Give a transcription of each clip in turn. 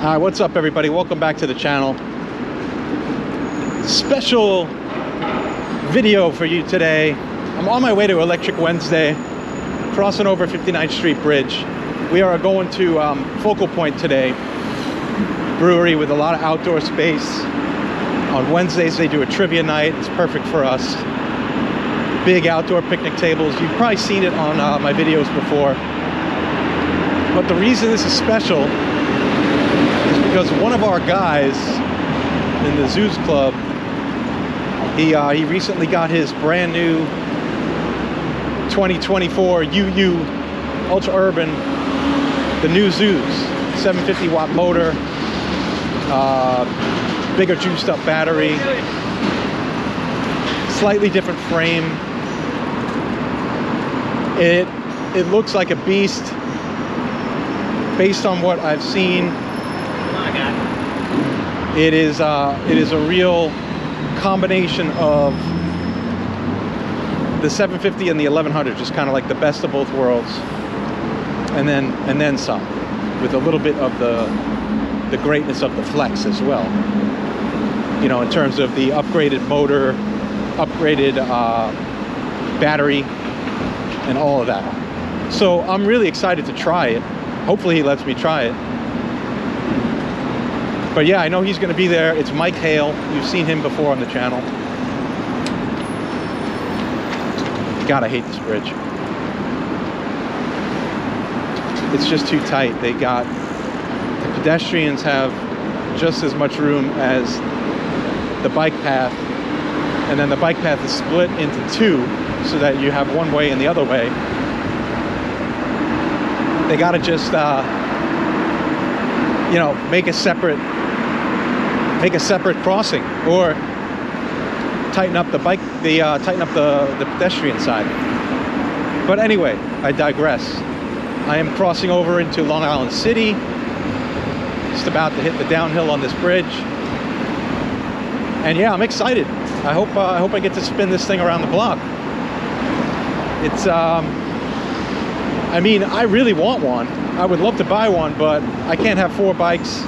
What's up, everybody? Welcome back to the channel. Special video for you today. I'm on my way to Electric Wednesday, crossing over 59th Street Bridge. We are going to Focal Point today, brewery with a lot of outdoor space. On Wednesdays they do a trivia night. It's perfect for us. Big outdoor picnic tables. You've probably seen it on my videos before. But the reason this is special is because one of our guys in the Zoos Club, he recently got his brand new 2024 UU Ultra Urban, the new Zeus, 750 watt motor, bigger juiced up battery, slightly different frame. It looks like a beast based on what I've seen. It is a real combination of the 750 and the 1100, just kind of like the best of both worlds, and then some, with a little bit of the greatness of the Flex as well. You know, in terms of the upgraded motor, upgraded battery, and all of that. So I'm really excited to try it. Hopefully he lets me try it. But yeah, I know he's going to be there. It's Mike Hale. You've seen him before on the channel. God, I hate this bridge. It's just too tight. The pedestrians have just as much room as the bike path, and then the bike path is split into two so that you have one way and the other way. They got to just you know, make a separate crossing, or tighten up the pedestrian side. But anyway, I digress. I am crossing over into Long Island City, just about to hit the downhill on this bridge, and yeah, I'm excited. I hope I get to spin this thing around the block. It's I mean, I really want one. I would love to buy one, but I can't have 4 bikes.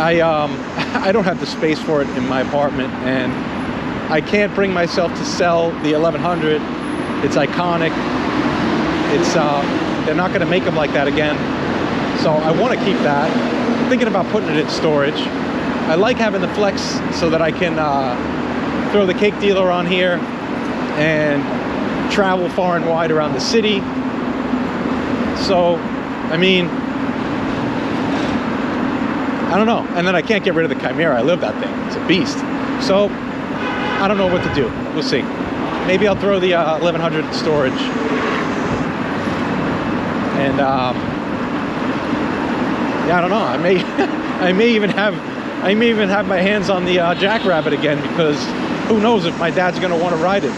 I don't have the space for it in my apartment, and I can't bring myself to sell the 1100. It's iconic. It's they're not going to make them like that again. So I want to keep that. I'm thinking about putting it in storage. I like having the Flex so that I can throw the cake dealer on here and travel far and wide around the city. So, I mean, I don't know. And then I can't get rid of the Chimera. I love that thing. It's a beast. So, I don't know what to do. We'll see. Maybe I'll throw the 1100 in storage. And, yeah, I don't know. I may even have my hands on the Jackrabbit again, because who knows if my dad's going to want to ride it.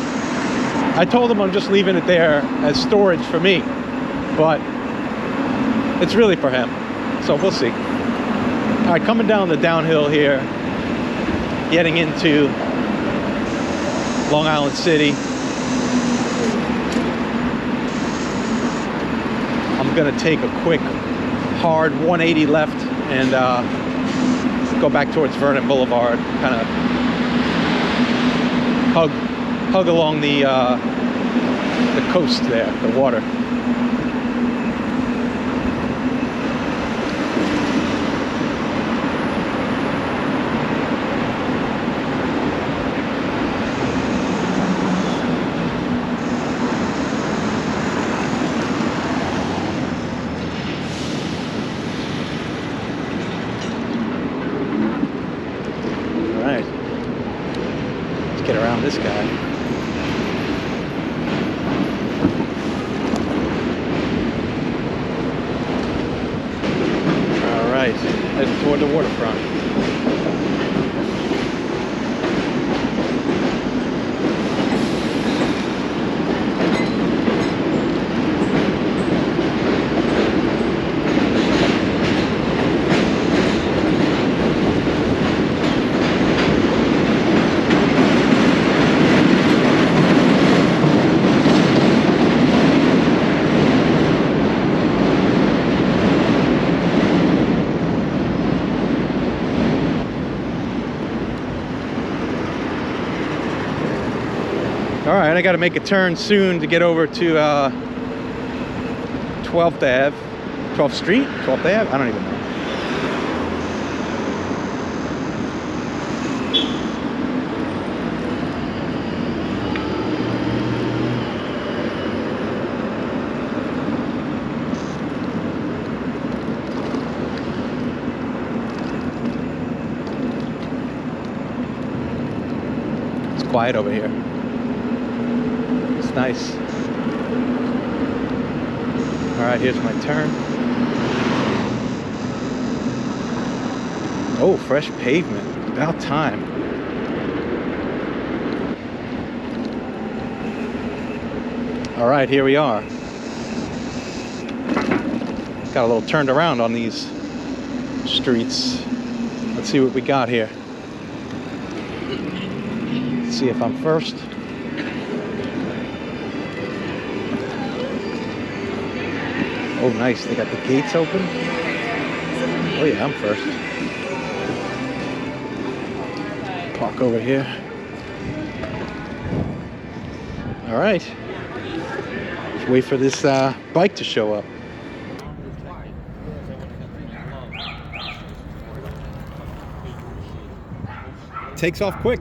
I told him I'm just leaving it there as storage for me, but it's really for him. So we'll see. All right, coming down the downhill here, getting into Long Island City. I'm gonna take a quick, hard 180 left and go back towards Vernon Boulevard. Kind of hug along the coast there, the water. All right, let's get around this guy. Heading toward the waterfront. All right, I got to make a turn soon to get over to 12th Ave, 12th Street, 12th Ave. I don't even know. It's quiet over here. It's nice. All right, here's my turn. Oh, fresh pavement. About time. All right, here we are. Got a little turned around on these streets. Let's see what we got here. Let's see if I'm first. Oh, nice. They got the gates open. Oh, yeah, I'm first. Park over here. All right. Let's wait for this bike to show up. Takes off quick.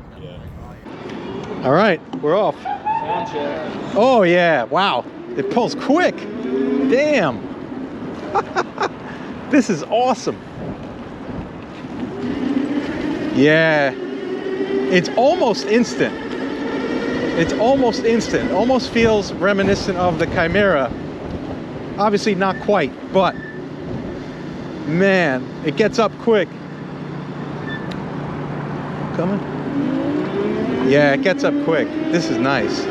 All right, we're off. Oh, yeah. Wow. It pulls quick. Damn. This is awesome. Yeah. It's almost instant. It's almost instant. Almost feels reminiscent of the Chimera. Obviously not quite, but man, it gets up quick. Coming? Yeah, it gets up quick. This is nice.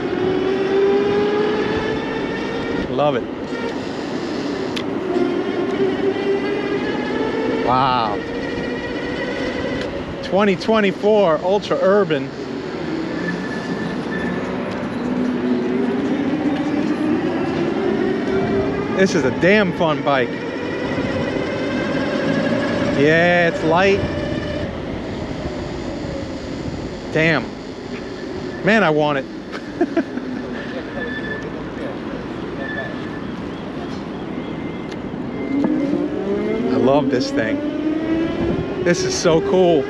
Love it. Wow. 2024 Ultra Urban. This is a damn fun bike. Yeah, it's light. Damn. Man, I want it. I love this thing. This is so cool.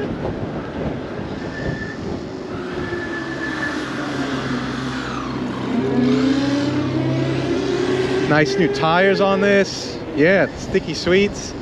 Nice new tires on this. Yeah, sticky sweets.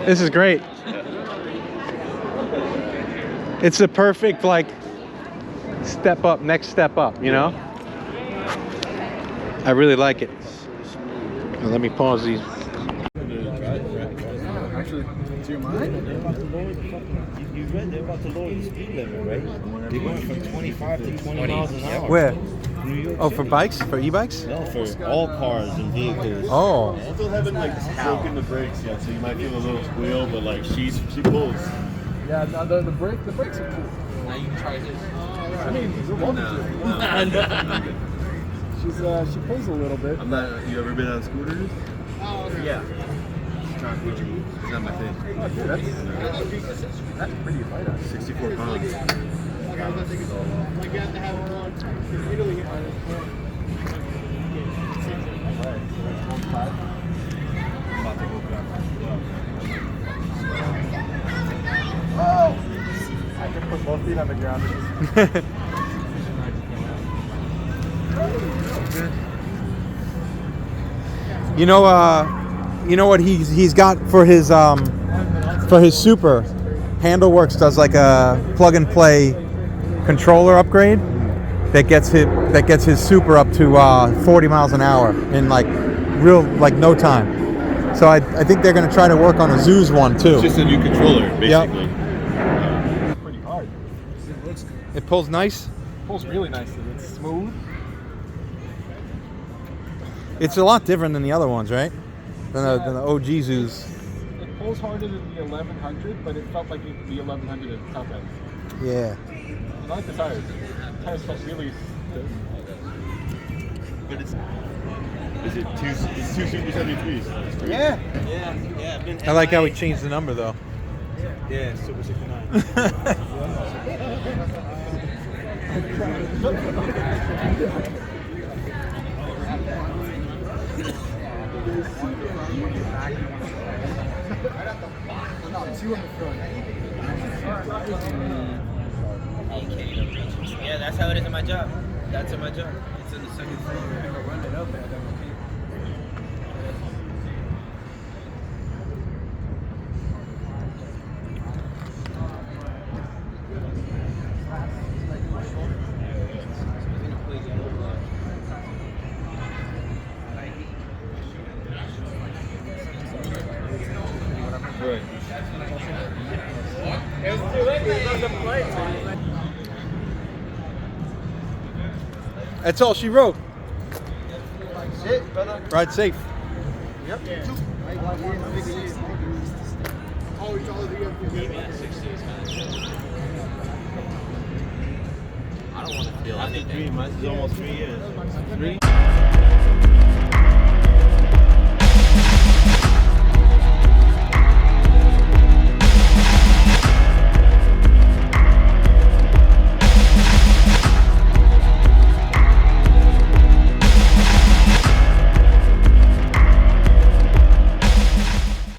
This is great. It's the perfect, like, step up, next step up, you know? I really like it. Now, let me pause these. Actually, to your mind? You read they're about to lower the speed limit, right? They're going from 25 to 20 miles an hour. Where? New York Oh, City. for bikes? For e-bikes? No, for all cars and vehicles. Oh. I still haven't like broken the brakes yet, so you might feel a little squeal, but like she pulls. Yeah, no, the brakes are cool. Now you can try this. I mean, you're welcome to. She pulls a little bit. I'm not. You ever been on scooters? Oh, okay. Yeah. It's not my thing. Oh, dude, that's pretty light. 64 pounds. Oh! I can put both feet on the ground. You know what he's got for his Super. Handleworks does like a plug and play controller upgrade that gets his Super up to 40 miles an hour in like no time. So I think they're gonna try to work on a Zoo's one too. It's just a new controller, basically. Yep. It's pretty hard. It looks good. It pulls nice. It pulls really nicely. It's smooth. It's a lot different than the other ones, right? Than the OG Zoos. pulls harder than the 1100, but it felt like the 1100 at the top end. Yeah. I like the tires. The tires felt really stiff. But is it it's two Super 73s? That's great. Yeah. I like how he changed the number though. Yeah, Super 69. Yeah, that's how it is in my job. That's in my job. It's in the second floor. Run it up and Right. That's all she wrote. Shit, brother. Ride safe. Yep. I don't want to feel I think anything. mine's almost 3 years. 3.